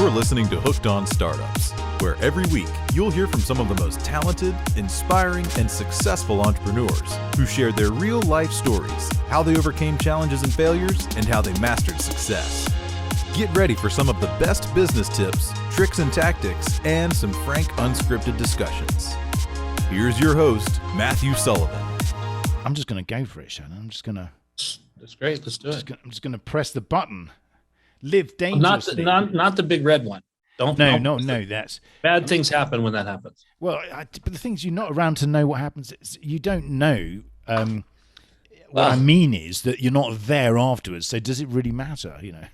You're listening to Hooked on Startups, where every week you'll hear from some of the most talented, inspiring, and successful entrepreneurs who share their real-life stories, how they overcame challenges and failures, and how they mastered success. Get ready for some of the best business tips, tricks and tactics, and some frank, unscripted discussions. Here's your host, Matthew Sullivan. I'm just going to go for it, Shannon. That's great. Let's do it. I'm just going to press the button. Live dangerously. Not the big red one. No. That's bad things happen when that happens. Well, but the thing is, you're not around to know what happens. You don't know. What I mean is that you're not there afterwards. So does it really matter? You know,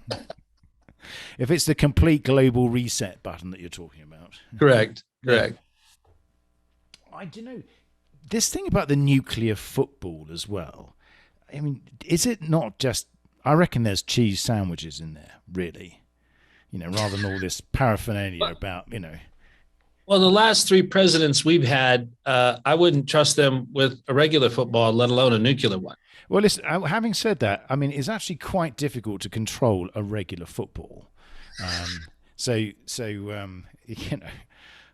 if it's the complete global reset button that you're talking about. Correct. I don't know. This thing about the nuclear football as well. I mean, is it not just? I reckon there's cheese sandwiches in there, really. You know, rather than all this paraphernalia about, you know. Well, the last three presidents we've had, I wouldn't trust them with a regular football, let alone a nuclear one. Well, listen, having said that, I mean, it's actually quite difficult to control a regular football. So you know,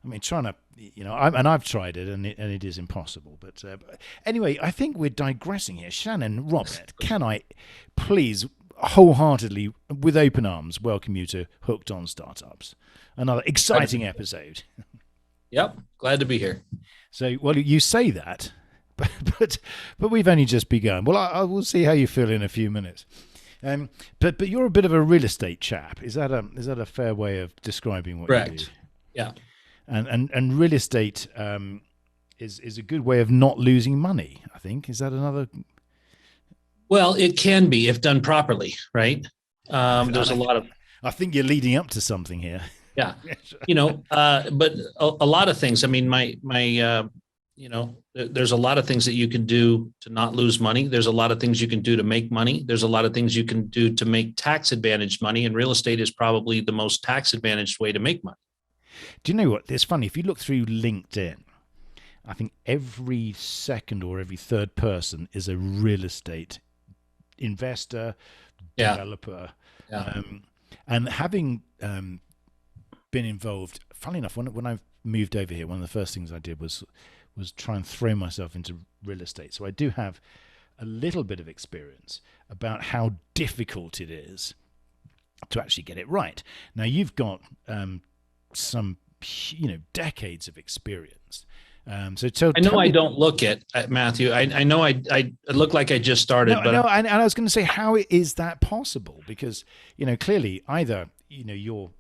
I mean, trying to, you know, I've tried it, and it is impossible. But anyway, I think we're digressing here. Shannon Robnett, can I please wholeheartedly, with open arms, welcome you to Hooked on Startups, another exciting episode. Yep, glad to be here. So, well, you say that, but we've only just begun. Well, I will see how you feel in a few minutes. But you're a bit of a real estate chap. Is that a fair way of describing what you do? Yeah. And real estate is a good way of not losing money, I think. Is that another? Well, it can be if done properly, right? There's a lot of. I think you're leading up to something here. Yeah, you know, but a lot of things. I mean, you know, there's a lot of things that you can do to not lose money. There's a lot of things you can do to make money. There's a lot of things you can do to make tax advantaged money, and real estate is probably the most tax advantaged way to make money. Do you know what? It's funny. If you look through LinkedIn, I think every second or every third person is a real estate investor, developer. Yeah. And having been involved, funnily enough, when I moved over here, one of the first things I did was try and throw myself into real estate. So I do have a little bit of experience about how difficult it is to actually get it right. Now, you've got some, you know, decades of experience. So I know I don't look it, Matthew. I know I look like I just started. And I was going to say, how is that possible? Because, you know, clearly either, you know, you're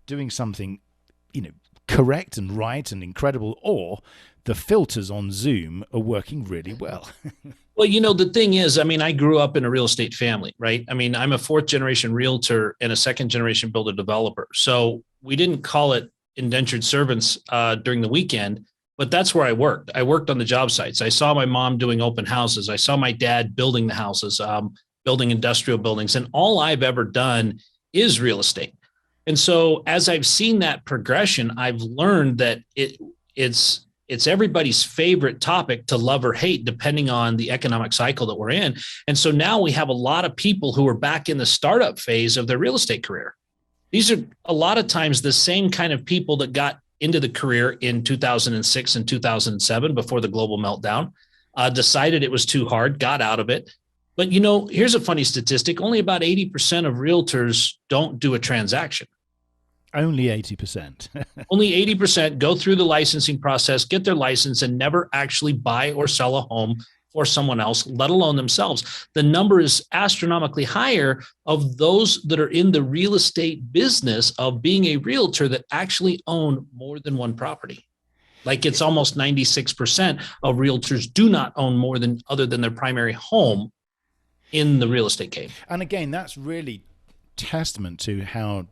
doing something, you know, correct and right and incredible, or the filters on Zoom are working really well. Well, you know, the thing is, I mean, I grew up in a real estate family, right? I mean, I'm a fourth generation realtor and a second generation builder developer. So we didn't call it indentured servants during the weekend, but that's where I worked. I worked on the job sites. I saw my mom doing open houses. I saw my dad building the houses, building industrial buildings. And all I've ever done is real estate. And so as I've seen that progression, I've learned that it's everybody's favorite topic to love or hate, depending on the economic cycle that we're in. And so now we have a lot of people who are back in the startup phase of their real estate career. These are a lot of times the same kind of people that got into the career in 2006 and 2007 before the global meltdown, decided it was too hard, got out of it. But, you know, here's a funny statistic. Only about 80% of realtors don't do a transaction. Only 80%. Only 80% go through the licensing process, get their license, and never actually buy or sell a home for someone else, let alone themselves. The number is astronomically higher of those that are in the real estate business of being a realtor that actually own more than one property. Like it's almost 96% of realtors do not own more than other than their primary home in the real estate game. And again, that's really testament to how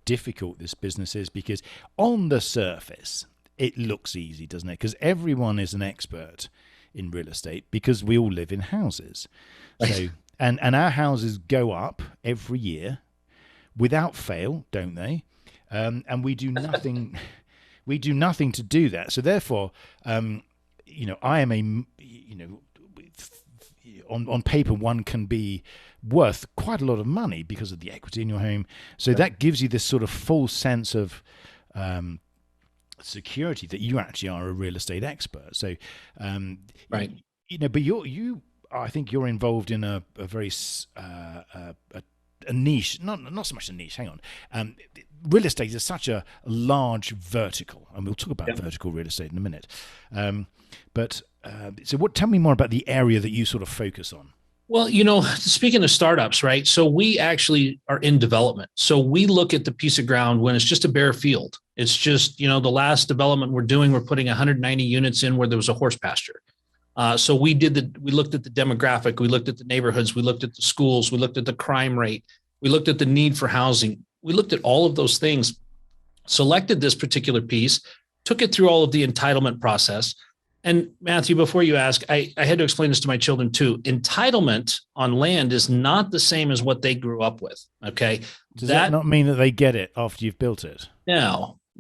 difficult this business is, because on the surface, it looks easy, doesn't it? Because everyone is an expert in real estate because we all live in houses. So, and our houses go up every year without fail, don't they? And we do nothing. We do nothing to do that. So therefore, you know, I am a, you know, on paper one can be worth quite a lot of money because of the equity in your home. So that gives you this sort of full sense of security that you actually are a real estate expert. So, right. But I think you're involved in a very a niche, not so much a niche. Hang on, real estate is such a large vertical, and we'll talk about vertical real estate in a minute. Tell me more about the area that you sort of focus on. Well, speaking of startups, right? So we actually are in development. So we look at the piece of ground when it's just a bare field. It's just, the last development we're doing, we're putting 190 units in where there was a horse pasture. So we looked at the demographic, we looked at the neighborhoods, we looked at the schools, we looked at the crime rate, we looked at the need for housing. We looked at all of those things, selected this particular piece, took it through all of the entitlement process. And Matthew, before you ask, I had to explain this to my children too. Entitlement on land is not the same as what they grew up with. Okay. Does that not mean that they get it after you've built it?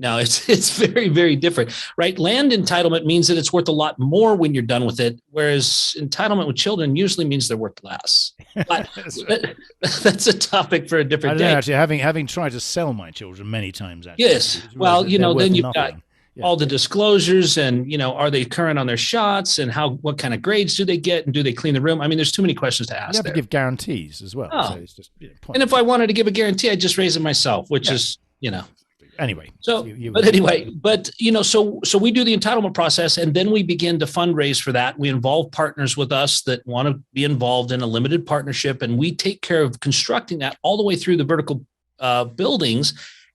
No, it's very, very different, right? Land entitlement means that it's worth a lot more when you're done with it, whereas entitlement with children usually means they're worth less. But that's a topic for a different day. Actually, having tried to sell my children many times. Actually, yes. Well, then you've got all the disclosures and, are they current on their shots and what kind of grades do they get and do they clean the room? I mean, there's too many questions to ask. You have to give guarantees as well. Oh. So it's just, and if I wanted to give a guarantee, I'd just raise it myself, which is, Anyway, so we do the entitlement process, and then we begin to fundraise for that. We involve partners with us that want to be involved in a limited partnership, and we take care of constructing that all the way through the vertical buildings.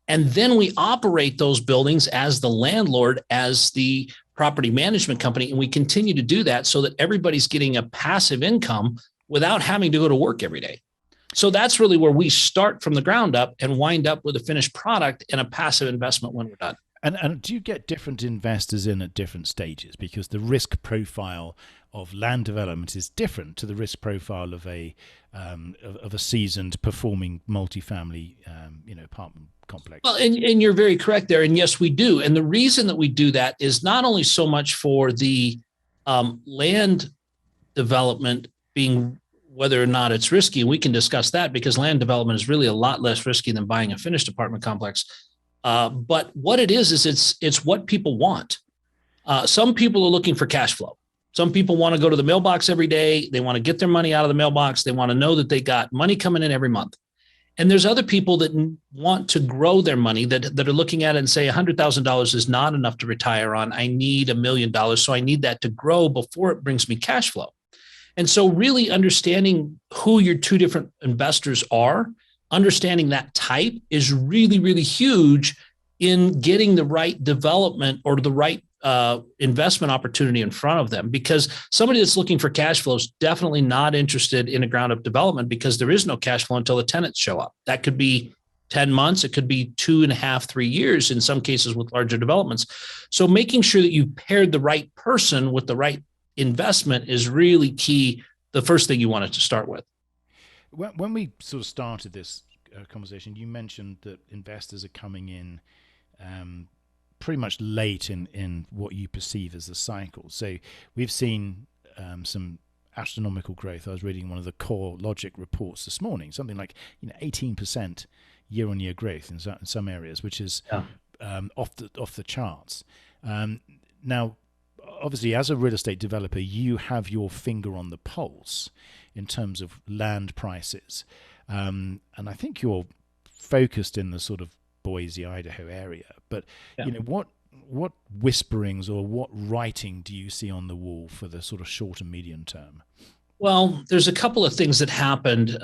And then we operate those buildings as the landlord, as the property management company. And we continue to do that so that everybody's getting a passive income without having to go to work every day. So that's really where we start from the ground up and wind up with a finished product and a passive investment when we're done. And do you get different investors in at different stages? Because the risk profile of land development is different to the risk profile of a seasoned performing multifamily apartment complex. Well, and you're very correct there. And yes, we do. And the reason that we do that is not only so much for the land development being whether or not it's risky, and we can discuss that because land development is really a lot less risky than buying a finished apartment complex. But what it is it's what people want. Some people are looking for cash flow. Some people want to go to the mailbox every day. They want to get their money out of the mailbox. They want to know that they got money coming in every month. And there's other people that want to grow their money that are looking at it and say $100,000 is not enough to retire on. I need $1 million. So I need that to grow before it brings me cash flow. And so really understanding who your two different investors are, understanding that type is really, really huge in getting the right development or the right investment opportunity in front of them. Because somebody that's looking for cash flow is definitely not interested in a ground up development because there is no cash flow until the tenants show up. That could be 10 months. It could be 2.5, 3 years in some cases with larger developments. So making sure that you paired the right person with the right investment is really key. The first thing you wanted to start with. When we sort of started this conversation, you mentioned that investors are coming in pretty much late in what you perceive as the cycle. So we've seen some astronomical growth. I was reading one of the Core Logic reports this morning, something like 18% year-on-year growth in some areas, which is off the charts. Now, obviously, as a real estate developer, you have your finger on the pulse in terms of land prices. And I think you're focused in the sort of Boise, Idaho area. But, what whisperings or what writing do you see on the wall for the sort of short and medium term? Well, there's a couple of things that happened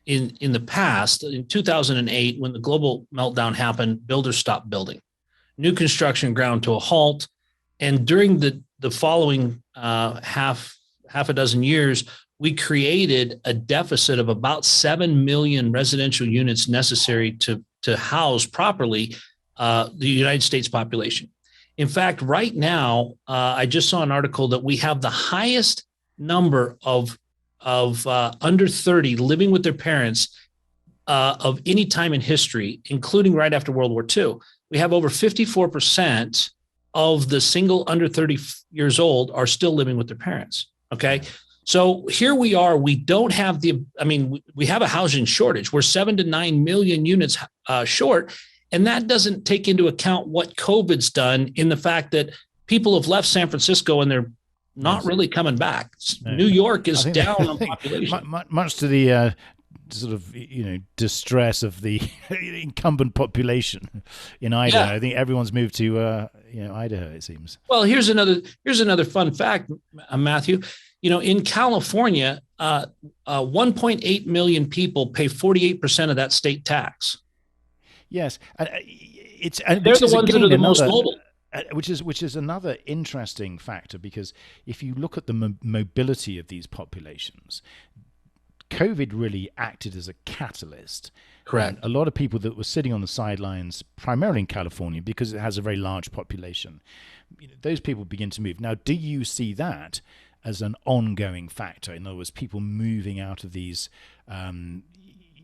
in the past. In 2008, when the global meltdown happened, builders stopped building. New construction ground to a halt. And during the following half a dozen years, we created a deficit of about 7 million residential units necessary to house properly the United States population. In fact, right now, I just saw an article that we have the highest number of under 30 living with their parents of any time in history, including right after World War II. We have over 54% of the single under 30 years old are still living with their parents. Okay. So here we are. We don't have we have a housing shortage. We're 7 to 9 million units short. And that doesn't take into account what COVID's done in the fact that people have left San Francisco and they're not really coming back. No. New York is down on population. Much to the sort of distress of the incumbent population in Idaho. Yeah. I think everyone's moved to Idaho, it seems. Well, here's another fun fact, Matthew. In California, 1.8 million people pay 48% of that state tax. Yes, they're the ones that are the most mobile. Which is another interesting factor, because if you look at the mobility of these populations, COVID really acted as a catalyst. Correct. And a lot of people that were sitting on the sidelines, primarily in California, because it has a very large population, those people begin to move. Now, do you see that as an ongoing factor? In other words, people moving out of these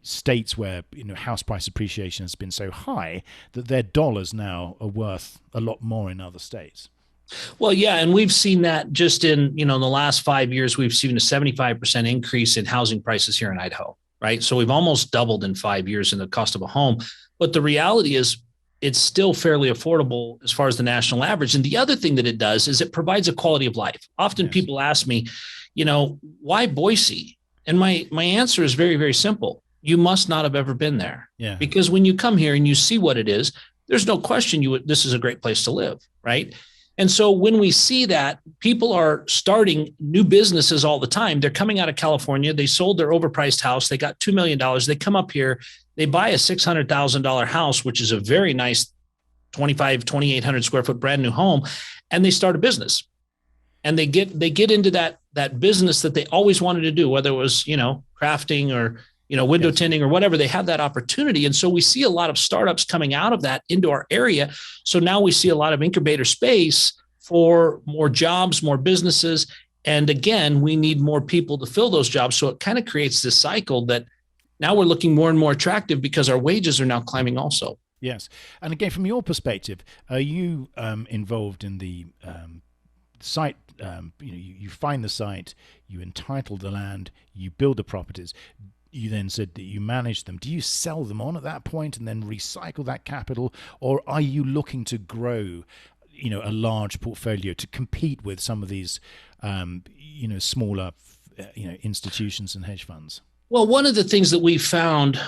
states where house price appreciation has been so high that their dollars now are worth a lot more in other states. Well, yeah, and we've seen that just in the last 5 years. We've seen a 75% increase in housing prices here in Idaho, right? So we've almost doubled in 5 years in the cost of a home. But the reality is, it's still fairly affordable as far as the national average. And the other thing that it does is it provides a quality of life. Often people ask me, why Boise? And my answer is very, very simple. You must not have ever been there. Yeah. Because when you come here and you see what it is, there's no question this is a great place to live, right? And so when we see that, people are starting new businesses all the time. They're coming out of California. They sold their overpriced house. They got $2 million. They come up here. They buy a $600,000 house, which is a very nice 2,800 square foot brand new home, and they start a business. And they get into that business that they always wanted to do, whether it was crafting or window tinting or whatever. They have that opportunity. And so we see a lot of startups coming out of that into our area. So now we see a lot of incubator space for more jobs, more businesses. And again, we need more people to fill those jobs. So it kind of creates this cycle that now we're looking more and more attractive because our wages are now climbing also. Yes. And again, from your perspective, are you involved in the site? You find the site, you entitle the land, you build the properties. You then said that you manage them. Do you sell them on at that point and then recycle that capital, or are you looking to grow, a large portfolio to compete with some of these, smaller, institutions and hedge funds? Well, one of the things that we found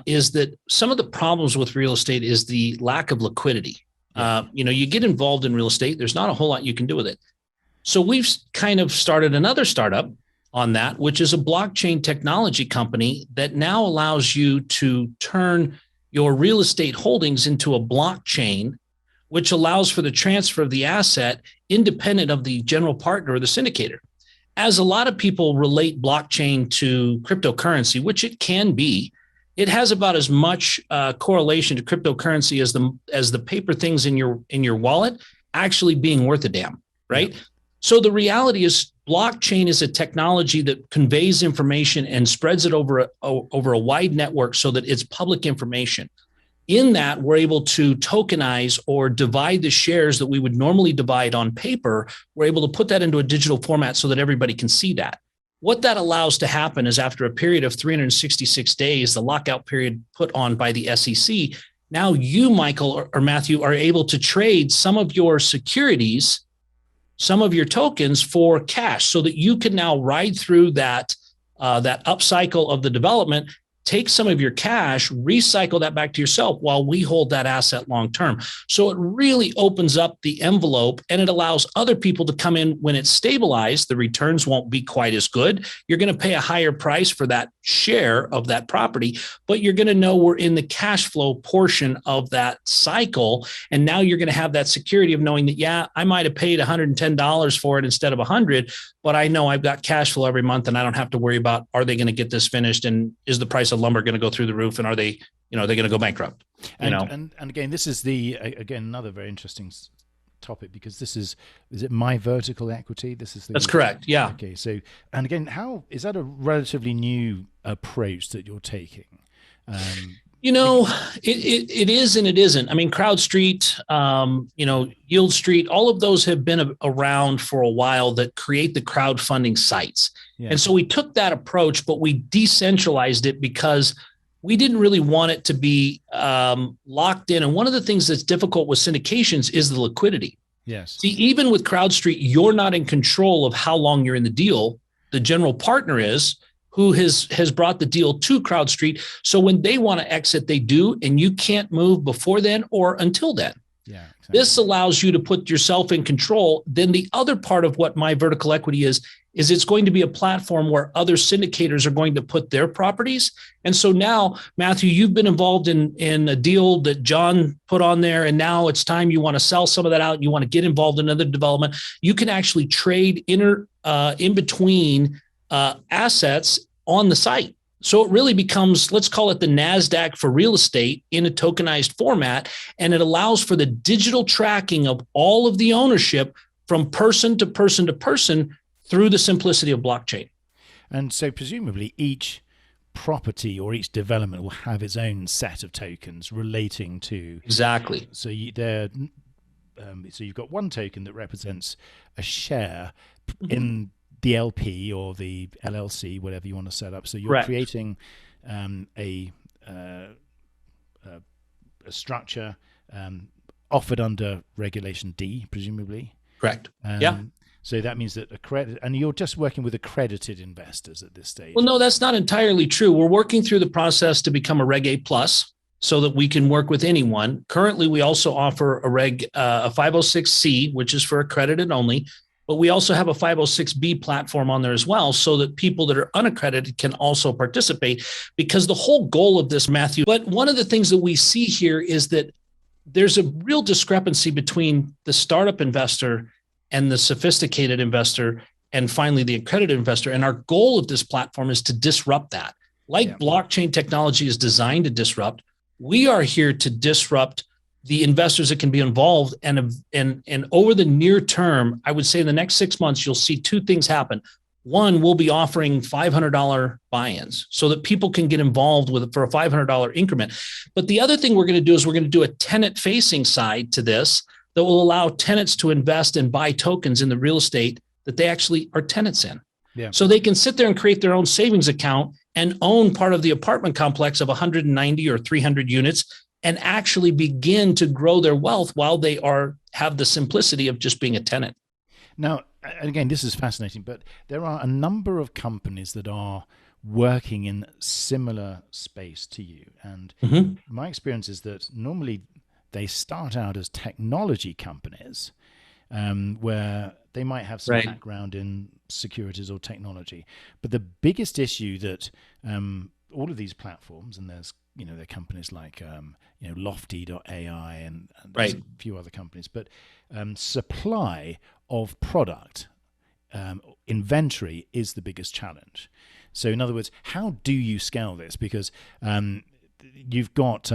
is that some of the problems with real estate is the lack of liquidity. You get involved in real estate, there's not a whole lot you can do with it. So we've kind of started another startup on that, which is a blockchain technology company that now allows you to turn your real estate holdings into a blockchain, which allows for the transfer of the asset independent of the general partner or the syndicator. As a lot of people relate blockchain to cryptocurrency, which it can be, it has about as much correlation to cryptocurrency as the paper things in your wallet actually being worth a damn, right? Yeah. So the reality is, blockchain is a technology that conveys information and spreads it over a wide network so that it's public information. In that, we're able to tokenize or divide the shares that we would normally divide on paper. We're able to put that into a digital format so that everybody can see that. What that allows to happen is, after a period of 366 days, the lockout period put on by the SEC, now you, Michael or Matthew, are able to trade some of your securities, some of your tokens, for cash, so that you can now ride through that upcycle of the development, take some of your cash, recycle that back to yourself while we hold that asset long term. So it really opens up the envelope, and it allows other people to come in when it's stabilized. The returns won't be quite as good. You're going to pay a higher price for that share of that property, but you're going to know we're in the cash flow portion of that cycle. And now you're going to have that security of knowing that, yeah, I might have paid $110 for it instead of $100, but I know I've got cash flow every month, and I don't have to worry about, are they going to get this finished? And is the price of lumber going to go through the roof? And are they, they're going to go bankrupt? And again, this is another very interesting topic, because is it my vertical equity? That's correct. Yeah. Okay. So, and again, how is that a relatively new approach that you're taking? It is and it isn't. I mean, CrowdStreet, Yield Street, all of those have been around for a while that create the crowdfunding sites. Yeah. And so we took that approach, but we decentralized it because we didn't really want it to be locked in. And one of the things that's difficult with syndications is the liquidity. Yes. See, even with CrowdStreet, you're not in control of how long you're in the deal. The general partner is, who has brought the deal to CrowdStreet. So when they want to exit, they do, and you can't move before then or until then. Yeah, exactly. This allows you to put yourself in control. Then the other part of what my vertical equity is it's going to be a platform where other syndicators are going to put their properties. And so now, Matthew, you've been involved in a deal that John put on there, and now it's time you want to sell some of that out. You want to get involved in another development. You can actually trade in between assets on the site. So it really becomes, let's call it the NASDAQ for real estate in a tokenized format. And it allows for the digital tracking of all of the ownership from person to person to person through the simplicity of blockchain. And so presumably each property or each development will have its own set of tokens relating to. Exactly. So you've got one token that represents a share in the LP or the LLC, whatever you want to set up. So you're Correct. creating a structure offered under Regulation D, presumably. Correct. Yeah. So that means that and you're just working with accredited investors at this stage. Well, no, that's not entirely true. We're working through the process to become a Reg A plus so that we can work with anyone. Currently, we also offer a 506C, which is for accredited only. But we also have a 506B platform on there as well, so that people that are unaccredited can also participate, because the whole goal of this, Matthew, but one of the things that we see here is that there's a real discrepancy between the startup investor and the sophisticated investor, and finally the accredited investor. And our goal of this platform is to disrupt that. Like blockchain technology is designed to disrupt, we are here to disrupt the investors that can be involved. And over the near term, I would say in the next 6 months, you'll see two things happen. One, we'll be offering $500 buy-ins so that people can get involved for a $500 increment. But the other thing we're going to do is we're going to do a tenant-facing side to this that will allow tenants to invest and buy tokens in the real estate that they actually are tenants in. Yeah. So they can sit there and create their own savings account and own part of the apartment complex of 190 or 300 units and actually begin to grow their wealth while they have the simplicity of just being a tenant. Now, again, this is fascinating, but there are a number of companies that are working in similar space to you. And my experience is that normally they start out as technology companies where they might have some background in securities or technology. But the biggest issue that all of these platforms, and there's there are companies like Lofty.ai and there's a few other companies, but supply of product, inventory is the biggest challenge. So in other words, how do you scale this? Because you've got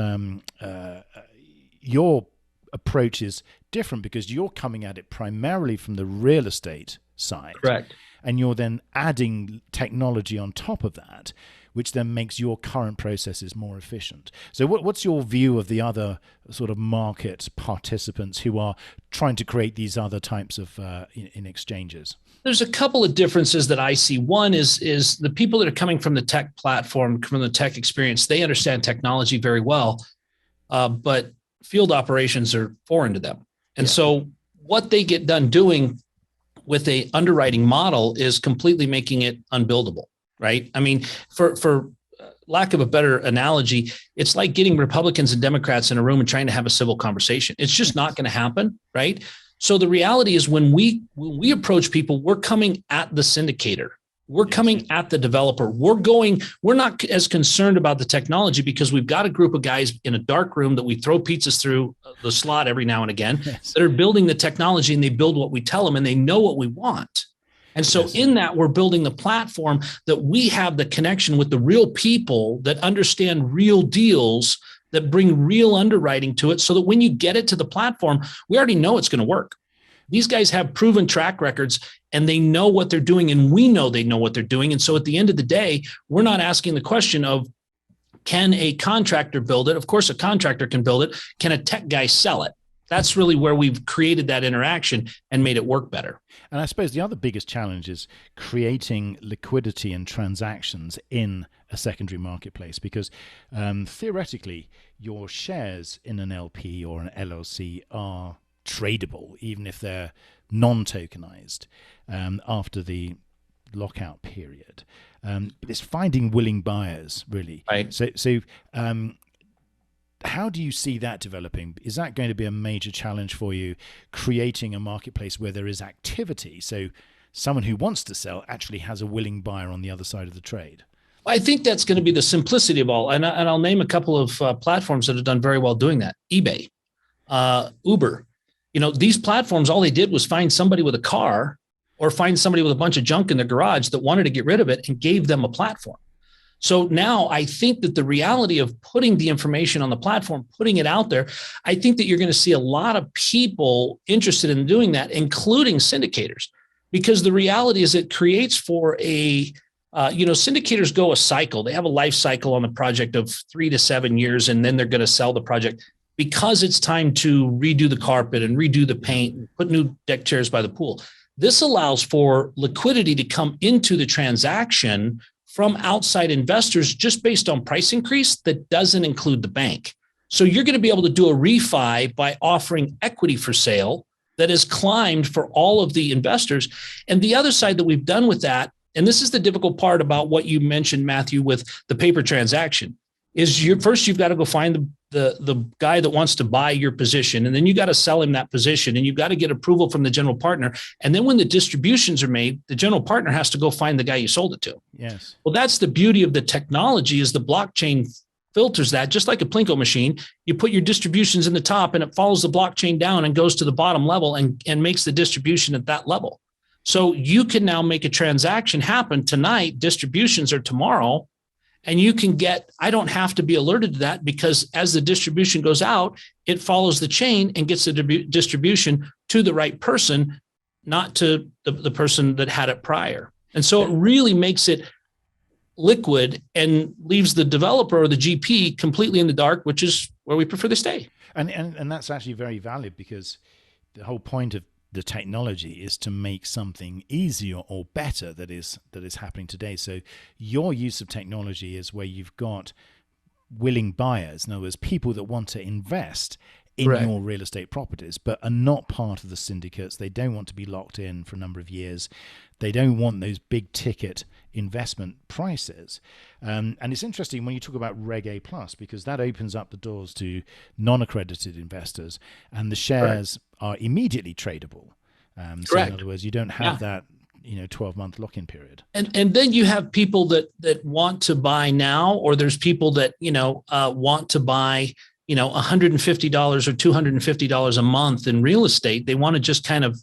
your approach is different because you're coming at it primarily from the real estate side. Correct. And you're then adding technology on top of that, which then makes your current processes more efficient. So what's your view of the other sort of market participants who are trying to create these other types of in exchanges? There's a couple of differences that I see. One is the people that are coming from the tech platform, from the tech experience, they understand technology very well, but field operations are foreign to them. And so what they get done doing with a underwriting model is completely making it unbuildable, right? I mean, for lack of a better analogy, it's like getting Republicans and Democrats in a room and trying to have a civil conversation. It's just not going to happen, right? So the reality is when we approach people, we're coming at the syndicator. We're coming at the developer. We're not as concerned about the technology because we've got a group of guys in a dark room that we throw pizzas through the slot every now and again that are building the technology, and they build what we tell them and they know what we want. And so in that, we're building the platform that we have the connection with the real people that understand real deals, that bring real underwriting to it, so that when you get it to the platform, we already know it's going to work. These guys have proven track records and they know what they're doing, and we know they know what they're doing. And so at the end of the day, we're not asking the question of, can a contractor build it? Of course, a contractor can build it. Can a tech guy sell it? that's really where we've created that interaction and made it work better. And I suppose the other biggest challenge is creating liquidity and transactions in a secondary marketplace, because theoretically your shares in an LP or an LLC are tradable, even if they're non-tokenized after the lockout period. It's finding willing buyers, really. Right. So how do you see that developing? Is that going to be a major challenge for you, creating a marketplace where there is activity, so someone who wants to sell actually has a willing buyer on the other side of the trade? I think that's going to be the simplicity of all. And I'll name a couple of platforms that have done very well doing that. eBay, Uber. These platforms, all they did was find somebody with a car or find somebody with a bunch of junk in their garage that wanted to get rid of it and gave them a platform. So now I think that the reality of putting the information on the platform, putting it out there, I think that you're going to see a lot of people interested in doing that, including syndicators, because the reality is it creates for syndicators go a cycle. They have a life cycle on the project of 3 to 7 years, and then they're going to sell the project because it's time to redo the carpet and redo the paint and put new deck chairs by the pool. This allows for liquidity to come into the transaction from outside investors just based on price increase that doesn't include the bank. So you're going to be able to do a refi by offering equity for sale that has climbed for all of the investors. And the other side that we've done with that, and this is the difficult part about what you mentioned, Matthew, with the paper transaction, is you've got to go find the guy that wants to buy your position, and then you got to sell him that position, and you've got to get approval from the general partner. And then when the distributions are made, the general partner has to go find the guy you sold it to. Yes. Well, that's the beauty of the technology, is the blockchain filters that, just like a Plinko machine. You put your distributions in the top and it follows the blockchain down and goes to the bottom level and makes the distribution at that level. So you can now make a transaction happen tonight, distributions are tomorrow, and you can I don't have to be alerted to that, because as the distribution goes out, it follows the chain and gets the distribution to the right person, not to the person that had it prior. And so it really makes it liquid and leaves the developer or the GP completely in the dark, which is where we prefer to stay. And that's actually very valid, because the whole point of the technology is to make something easier or better that is happening today. So your use of technology is where you've got willing buyers, in other words, people that want to invest in Correct. your real estate properties, but are not part of the syndicates. They don't want to be locked in for a number of years. They don't want those big ticket investment prices. And it's interesting when you talk about Reg A+, because that opens up the doors to non-accredited investors, and the shares are immediately tradable. So in other words, you don't have that 12-month lock-in period. And then you have people that want to buy now, or there's people that want to buy $150 or $250 a month in real estate. They want to just kind of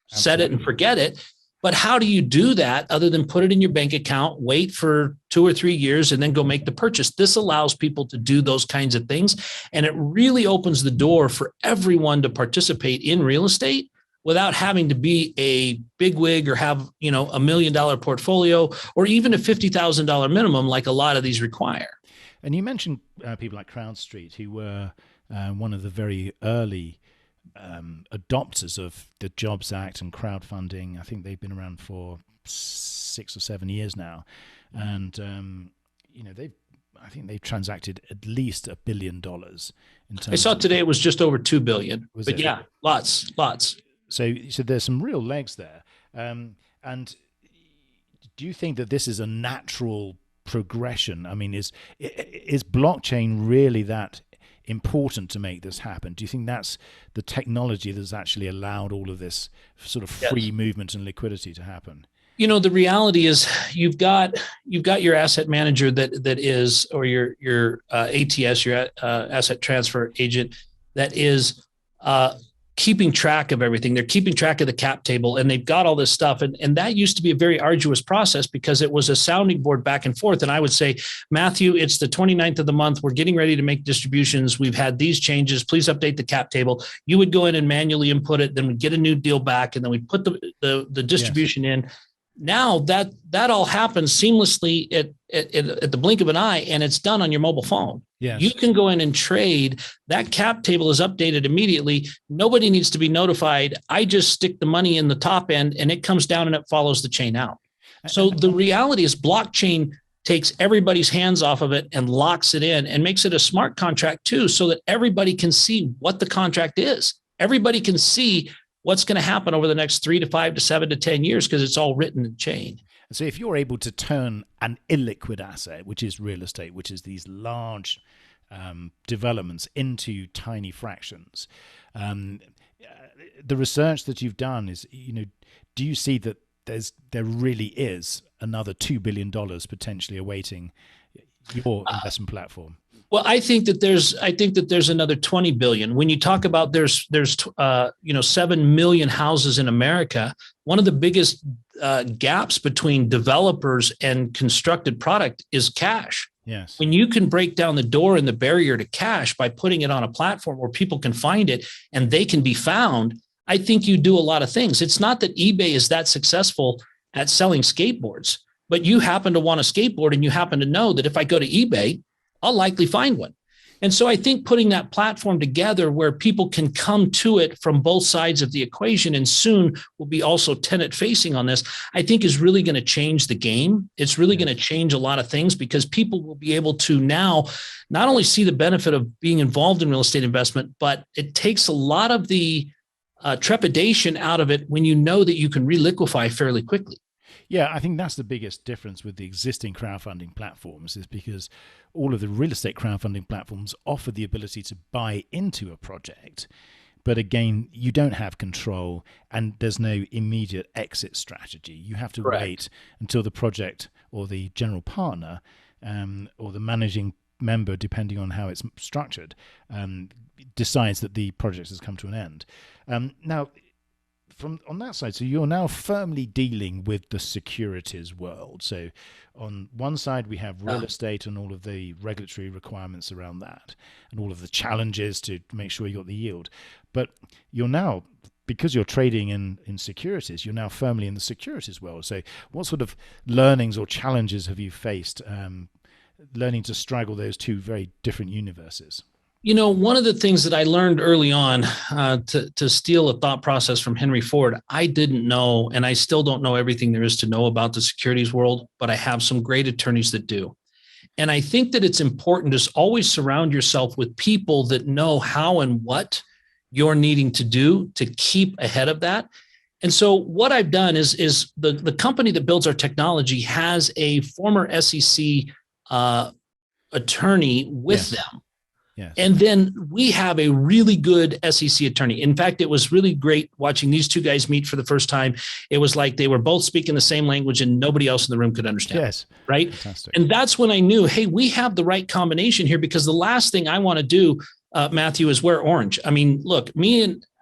set it and forget it. But how do you do that other than put it in your bank account, wait for 2 or 3 years, and then go make the purchase? This allows people to do those kinds of things. And it really opens the door for everyone to participate in real estate without having to be a bigwig or have, $1 million portfolio or even a $50,000 minimum like a lot of these require. And you mentioned people like CrowdStreet, who were one of the very early adopters of the Jobs Act and crowdfunding. I think they've been around for 6 or 7 years now, and I think they've transacted at least $1 billion. I saw today it was just over 2 billion. But yeah, lots. So there's some real legs there. And do you think that this is a natural progression? I mean, is blockchain really that important to make this happen? Do you think that's the technology that's actually allowed all of this sort of free movement and liquidity to happen? The reality is you've got your asset manager that is, or your ATS, your asset transfer agent, that is keeping track of everything. They're keeping track of the cap table, and they've got all this stuff. And that used to be a very arduous process because it was a sounding board back and forth. And I would say, Matthew, it's the 29th of the month. We're getting ready to make distributions. We've had these changes. Please update the cap table. You would go in and manually input it. Then we'd get a new deal back. And then we'd put the distribution in. now that all happens seamlessly at the blink of an eye, and it's done on your mobile phone. Yes. You can go in and trade. That cap table is updated immediately. Nobody needs to be notified. I just stick the money in the top end and it comes down and it follows the chain out. So the reality is blockchain takes everybody's hands off of it and locks it in and makes it a smart contract too, so that everybody can see what the contract is. Everybody can see what's going to happen over the next 3 to 5 to 7 to 10 years because it's all written in chain. So if you're able to turn an illiquid asset, which is real estate, which is these large developments, into tiny fractions, the research that you've done is, do you see that there really is another $2 billion potentially awaiting your investment platform? Well, I think that there's another 20 billion. When you talk about there's 7 million houses in America, one of the biggest gaps between developers and constructed product is cash. Yes. When you can break down the door and the barrier to cash by putting it on a platform where people can find it and they can be found, I think you do a lot of things. It's not that eBay is that successful at selling skateboards, but you happen to want a skateboard and you happen to know that if I go to eBay, I'll likely find one. And so I think putting that platform together where people can come to it from both sides of the equation, and soon will be also tenant facing on this, I think is really going to change the game. It's really going to change a lot of things because people will be able to now not only see the benefit of being involved in real estate investment, but it takes a lot of the trepidation out of it when you know that you can reliquify fairly quickly. Yeah, I think that's the biggest difference with the existing crowdfunding platforms, is because all of the real estate crowdfunding platforms offer the ability to buy into a project. But again, you don't have control and there's no immediate exit strategy. You have to wait until the project or the general partner or the managing member, depending on how it's structured, decides that the project has come to an end. Now, on that side, so you're now firmly dealing with the securities world. So on one side, we have real estate and all of the regulatory requirements around that and all of the challenges to make sure you got the yield. But you're now, because you're trading in securities, you're now firmly in the securities world. So what sort of learnings or challenges have you faced learning to straddle those two very different universes? One of the things that I learned early on, to steal a thought process from Henry Ford, I didn't know, and I still don't know everything there is to know about the securities world, but I have some great attorneys that do. And I think that it's important to always surround yourself with people that know how and what you're needing to do to keep ahead of that. And so what I've done is the company that builds our technology has a former SEC attorney with them. Yes. And then we have a really good SEC attorney. In fact, it was really great watching these two guys meet for the first time. It was like they were both speaking the same language and nobody else in the room could understand. Yes. Right. Fantastic. And that's when I knew, hey, we have the right combination here, because the last thing I want to do, Matthew, is wear orange. I mean, look,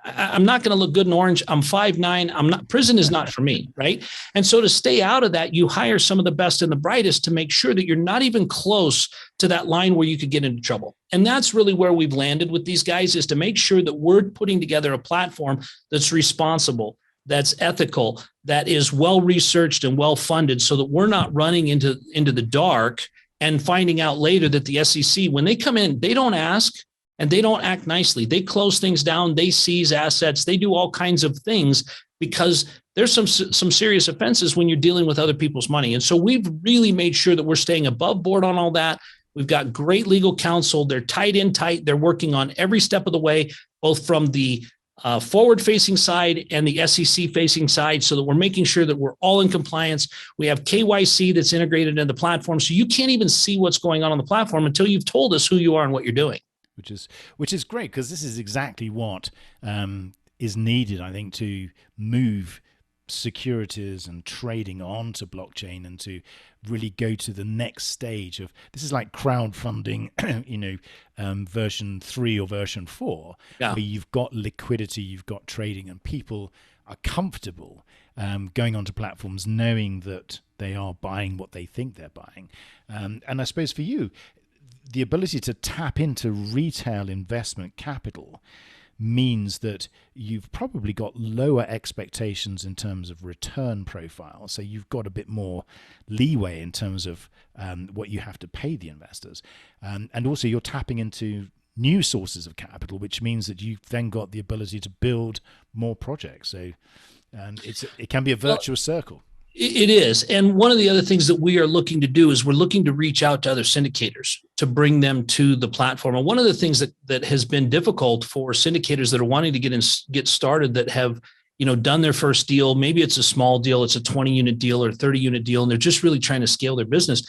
I'm not going to look good in orange. I'm 5'9". Prison is not for me. Right. And so to stay out of that, you hire some of the best and the brightest to make sure that you're not even close to that line where you could get into trouble. And that's really where we've landed with these guys, is to make sure that we're putting together a platform that's responsible, that's ethical, that is well-researched and well-funded, so that we're not running into the dark and finding out later that the SEC, when they come in, they don't ask, and they don't act nicely. They close things down. They seize assets. They do all kinds of things, because there's some serious offenses when you're dealing with other people's money. And so we've really made sure that we're staying above board on all that. We've got great legal counsel. They're tight. They're working on every step of the way, both from the forward-facing side and the SEC-facing side, so that we're making sure that we're all in compliance. We have KYC that's integrated into the platform, so you can't even see what's going on the platform until you've told us who you are and what you're doing. Which is great, because this is exactly what is needed, I think, to move securities and trading onto blockchain and to really go to the next stage of, this is like crowdfunding, version 3 or version 4, where you've got liquidity, you've got trading, and people are comfortable going onto platforms knowing that they are buying what they think they're buying. And I suppose for you, the ability to tap into retail investment capital means that you've probably got lower expectations in terms of return profile. So you've got a bit more leeway in terms of what you have to pay the investors. And also you're tapping into new sources of capital, which means that you've then got the ability to build more projects. So it can be a virtuous circle. It is. And one of the other things that we are looking to do is we're looking to reach out to other syndicators to bring them to the platform. And one of the things that has been difficult for syndicators that are wanting to get started, that have, done their first deal, maybe it's a small deal, it's a 20-unit deal or 30-unit deal, and they're just really trying to scale their business.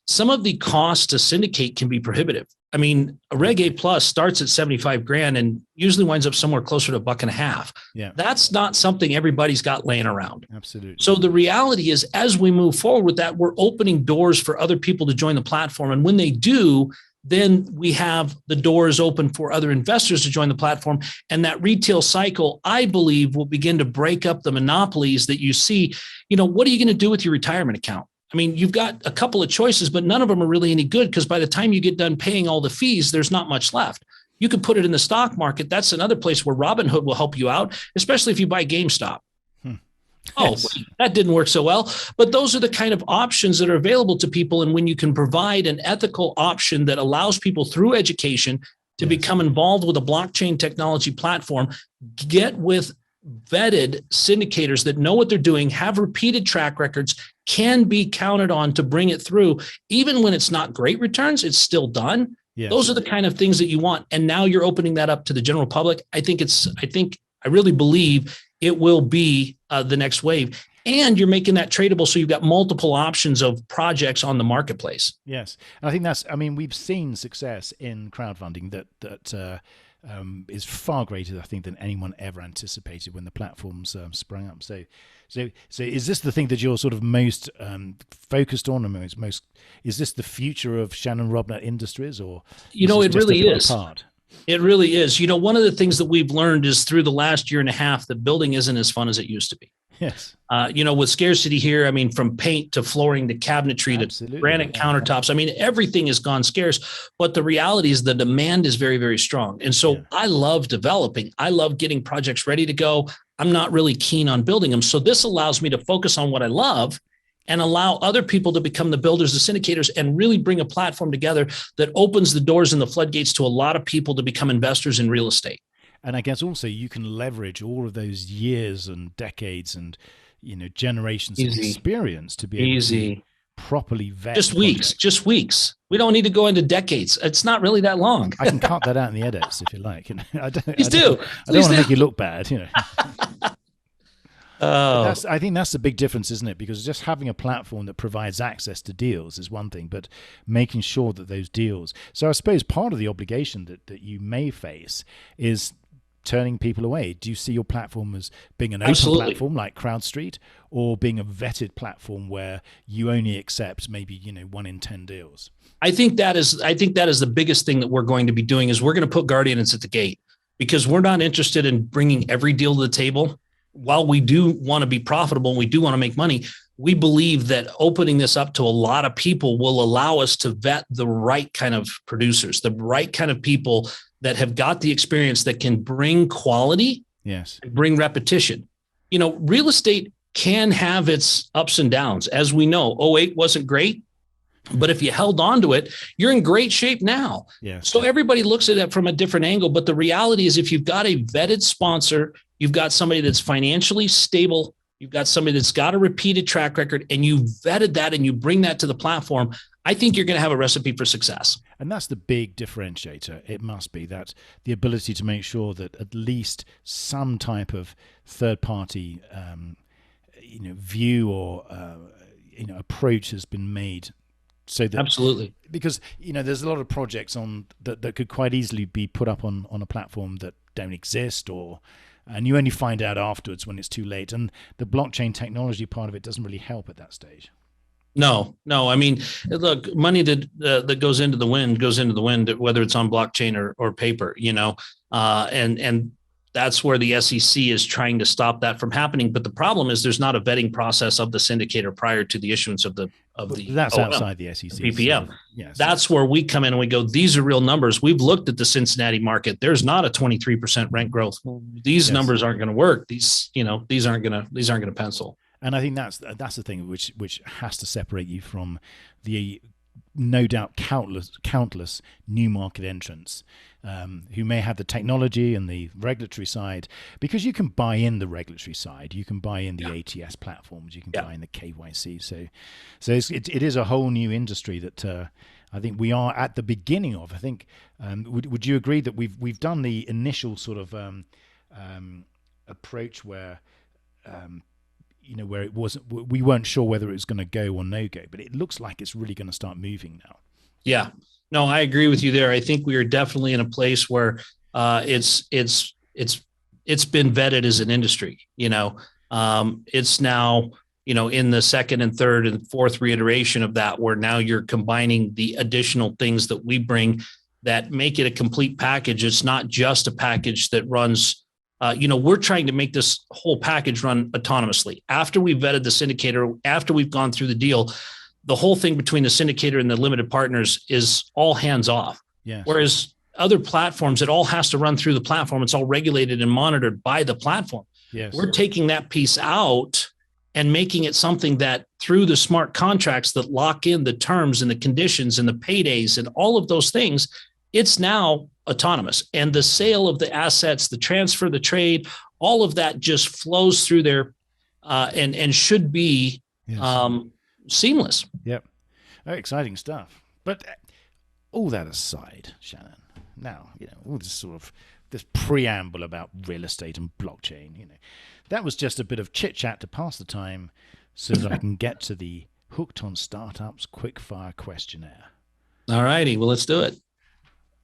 Some of the costs to syndicate can be prohibitive. I mean, a Reg A plus starts at 75 grand and usually winds up somewhere closer to $1.50. Yeah. That's not something everybody's got laying around. Absolutely. So the reality is, as we move forward with that, we're opening doors for other people to join the platform. And when they do, then we have the doors open for other investors to join the platform. And that retail cycle, I believe, will begin to break up the monopolies that you see. What are you going to do with your retirement account? I mean, you've got a couple of choices, but none of them are really any good, because by the time you get done paying all the fees, there's not much left. You could put it in the stock market. That's another place where Robinhood will help you out, especially if you buy GameStop. Oh, Yes. wait, that didn't work so well. But those are the kind of options that are available to people. And when you can provide an ethical option that allows people through education to become involved with a blockchain technology platform, get with vetted syndicators that know what they're doing, have repeated track records, can be counted on to bring it through. Even when it's not great returns, it's still done. Yes. Those are the kind of things that you want. And now you're opening that up to the general public. I really believe it will be the next wave. And you're making that tradable, so you've got multiple options of projects on the marketplace. Yes. And I think we've seen success in crowdfunding that is far greater, I think, than anyone ever anticipated when the platforms sprung up. So is this the thing that you're sort of most focused on, and most is this the future of Shannon Robnett Industries, or it really is. Part? It really is. One of the things that we've learned is through the last year and a half that building isn't as fun as it used to be. Yes. With scarcity here, I mean, from paint to flooring to cabinetry to granite countertops, I mean, everything has gone scarce. But the reality is the demand is very, very strong. And so I love developing. I love getting projects ready to go. I'm not really keen on building them. So this allows me to focus on what I love and allow other people to become the builders, the syndicators, and really bring a platform together that opens the doors and the floodgates to a lot of people to become investors in real estate. And I guess also you can leverage all of those years and decades and generations of experience to be able to properly vet. Just weeks. We don't need to go into decades. It's not really that long. I can cut that out in the edits if you like. I don't Please do. I don't want to make you look bad. Oh. I think that's the big difference, isn't it? Because just having a platform that provides access to deals is one thing, but making sure that those deals. So I suppose part of the obligation that you may face is turning people away. Do you see your platform as being an open platform like CrowdStreet, or being a vetted platform where you only accept maybe 1 in 10 deals? I think that is the biggest thing that we're going to be doing is we're going to put guardians at the gate, because we're not interested in bringing every deal to the table. While we do want to be profitable and we do want to make money, we believe that opening this up to a lot of people will allow us to vet the right kind of producers, the right kind of people that have got the experience that can bring quality, bring repetition. Real estate can have its ups and downs. As we know, 2008 wasn't great, but if you held on to it, you're in great shape now. Yes. So everybody looks at it from a different angle. But the reality is, if you've got a vetted sponsor, you've got somebody that's financially stable, you've got somebody that's got a repeated track record, and you vetted that and you bring that to the platform, I think you're going to have a recipe for success. And that's the big differentiator. It must be that the ability to make sure that at least some type of third-party, view or approach has been made. So that, absolutely, because there's a lot of projects on that could quite easily be put up on a platform that don't exist, and you only find out afterwards when it's too late. And the blockchain technology part of it doesn't really help at that stage. No. I mean, look, money that goes into the wind goes into the wind, whether it's on blockchain or paper. And that's where the SEC is trying to stop that from happening. But the problem is there's not a vetting process of the syndicator prior to the issuance of the that's OM, outside the SEC PPM. So, yes. That's where we come in and we go, these are real numbers. We've looked at the Cincinnati market. There's not a 23% rent growth. These numbers aren't going to work. These aren't going to pencil. And I think that's the thing which has to separate you from the no doubt countless new market entrants who may have the technology and the regulatory side, because you can buy in the regulatory side, you can buy in the ATS platforms, you can buy in the KYC. So it is a whole new industry that I think we are at the beginning of. I think would you agree that we've done the initial sort of approach where where it wasn't, we weren't sure whether it was going to go or no go, but it looks like it's really going to start moving now. Yeah, no, I agree with you there. I think we are definitely in a place where it's been vetted as an industry. It's now, in the second and third and fourth reiteration of that, where now you're combining the additional things that we bring that make it a complete package. It's not just a package that runs. We're trying to make this whole package run autonomously. After we've vetted the syndicator, after we've gone through the deal, the whole thing between the syndicator and the limited partners is all hands off. Yes. Whereas other platforms, it all has to run through the platform. It's all regulated and monitored by the platform. Yes. We're taking that piece out and making it something that through the smart contracts that lock in the terms and the conditions and the paydays and all of those things, it's now autonomous. And the sale of the assets, the transfer, the trade, all of that just flows through there and should be seamless. Yep. Very exciting stuff. But all that aside, Shannon, now, all this sort of this preamble about real estate and blockchain, that was just a bit of chit chat to pass the time so that I can get to the Hooked on Startups quickfire questionnaire. All righty. Well, let's do it.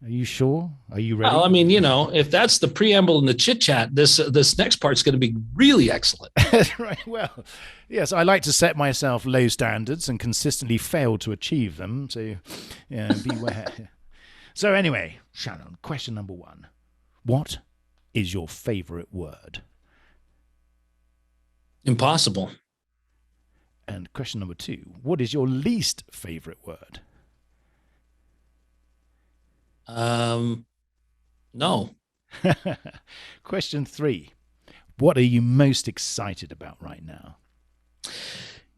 Are you sure? Are you ready? Well, I mean, if that's the preamble and the chit chat, this next part's going to be really excellent. Right. Well, yes, I like to set myself low standards and consistently fail to achieve them. So, beware. So anyway, Shannon, question number 1. What is your favorite word? Impossible. And question number 2, what is your least favorite word? No. Question 3, what are you most excited about right now?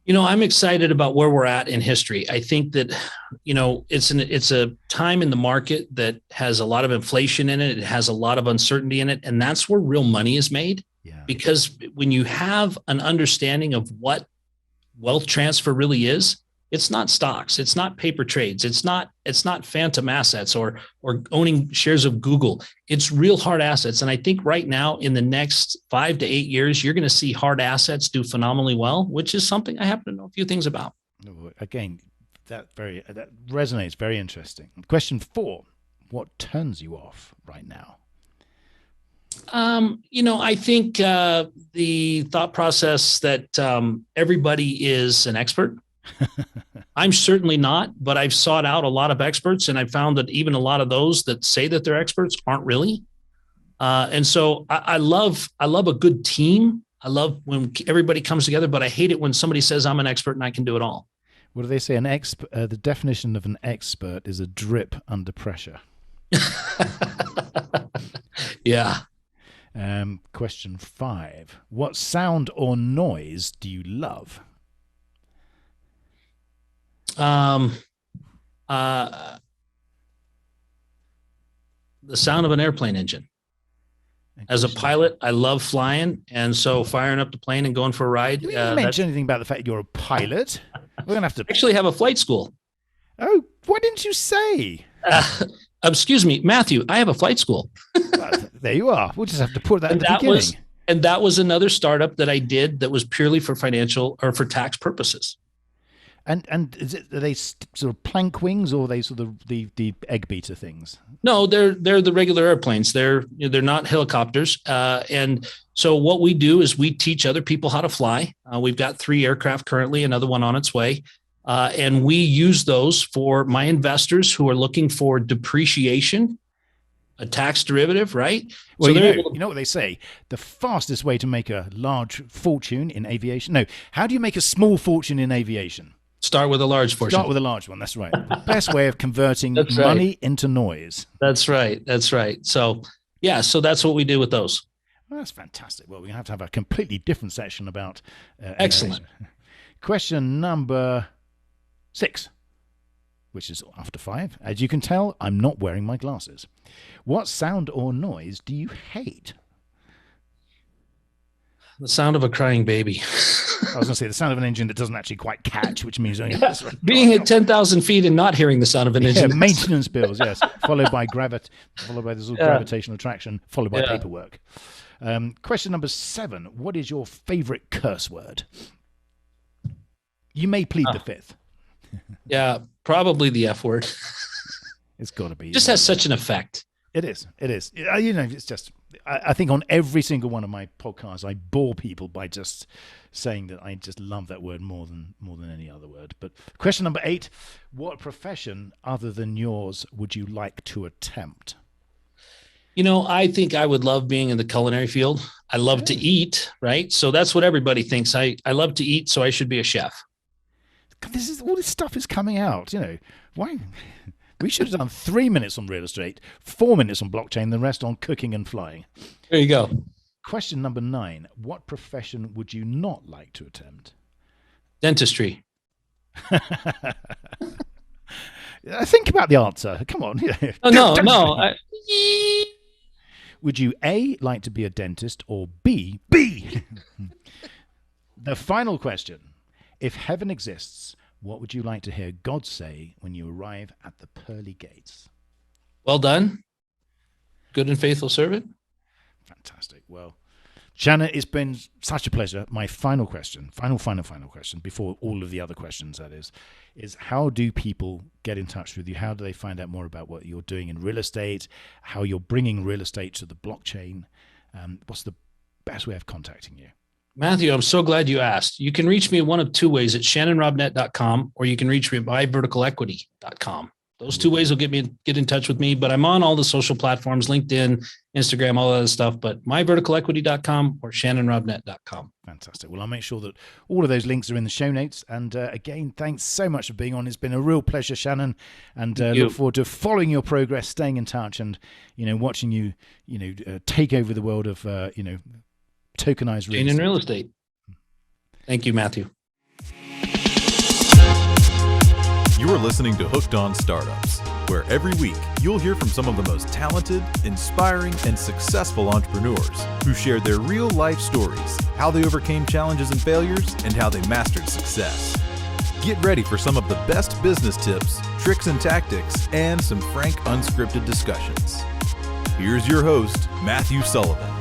I'm excited about where we're at in history. I think that, it's a time in the market that has a lot of inflation in it. It has a lot of uncertainty in it. And that's where real money is made. Yeah. Because when you have an understanding of what wealth transfer really is, it's not stocks. It's not paper trades. It's not phantom assets or owning shares of Google. It's real hard assets. And I think right now in the next 5 to 8 years, you're going to see hard assets do phenomenally well, which is something I happen to know a few things about. Again, that resonates. Very interesting. Question 4, what turns you off right now? I think the thought process that everybody is an expert. I'm certainly not, but I've sought out a lot of experts, and I found that even a lot of those that say that they're experts aren't really. And so I love a good team. I love when everybody comes together, but I hate it when somebody says I'm an expert and I can do it all. What do they say? The definition of an expert is a drip under pressure. Yeah. Question 5, what sound or noise do you love? The sound of an airplane engine. As a pilot, I love flying, and so firing up the plane and going for a ride. You didn't mention anything about the fact you're a pilot. We're gonna have to actually have a flight school. Oh, why didn't you say? Excuse me, Matthew. I have a flight school. Well, there you are. We'll just have to put that in the beginning. And that was another startup that I did that was purely for financial or for tax purposes. And are they sort of plank wings, or are they sort of the egg beater things? No, they're the regular airplanes. They're not helicopters. And so what we do is we teach other people how to fly. We've got 3 aircraft currently, another one on its way. And we use those for my investors who are looking for depreciation a tax derivative, right? Well, so you know what they say? The fastest way to make a large fortune in aviation. No, how do you make a small fortune in aviation? Start with a large portion. Start with a large one. That's right. The best way of converting That's money right. into noise. That's right. That's right. So, yeah, so that's what we do with those. Well, that's fantastic. Well, we have to have a completely different section about Excellent. aviation. Question number 6, which is after 5. As you can tell, I'm not wearing my glasses. What sound or noise do you hate? The sound of a crying baby. I was going to say the sound of an engine that doesn't actually quite catch, which means only Being at 10,000 feet and not hearing the sound of an engine. Yeah, maintenance bills, yes. Followed by this little gravitational attraction, followed by paperwork. Question number 7. What is your favorite curse word? You may plead the 5th. Yeah, probably the F word. It's got to be. It just has such an effect. It is. You know, it's just, I think on every single one of my podcasts, I bore people by just saying that I just love that word more than any other word. But question number 8, what profession other than yours would you like to attempt? You know, I think I would love being in the culinary field. I love to eat, right? So that's what everybody thinks. I love to eat, so I should be a chef. All this stuff is coming out, you know. Why? We should have done 3 minutes on real estate, 4 minutes on blockchain, the rest on cooking and flying. There you go. Question number 9. What profession would you not like to attempt? Dentistry. Think about the answer. Come on. No. Would you A, like to be a dentist, or B? The final question. If heaven exists, what would you like to hear God say when you arrive at the pearly gates? Well done. Good and faithful servant. Fantastic. Well, Shannon, it's been such a pleasure. My final question, final question, before all of the other questions, that is how do people get in touch with you? How do they find out more about what you're doing in real estate, how you're bringing real estate to the blockchain? What's the best way of contacting you? Matthew, I'm so glad you asked. You can reach me one of 2 ways at shannonrobnett.com, or you can reach me at myverticalequity.com. Those 2 ways will get in touch with me, but I'm on all the social platforms, LinkedIn, Instagram, all that other stuff, but myverticalequity.com or shannonrobnett.com. Fantastic. Well, I'll make sure that all of those links are in the show notes. And again, thanks so much for being on. It's been a real pleasure, Shannon, and look forward to following your progress, staying in touch, and, you know, watching you, take over the world of, tokenized real estate. Thank you, Matthew. You are listening to Hooked on Startups, where every week you'll hear from some of the most talented, inspiring, and successful entrepreneurs who share their real-life stories, how they overcame challenges and failures, and how they mastered success. Get ready for some of the best business tips, tricks and tactics, and some frank, unscripted discussions. Here's your host, Matthew Sullivan.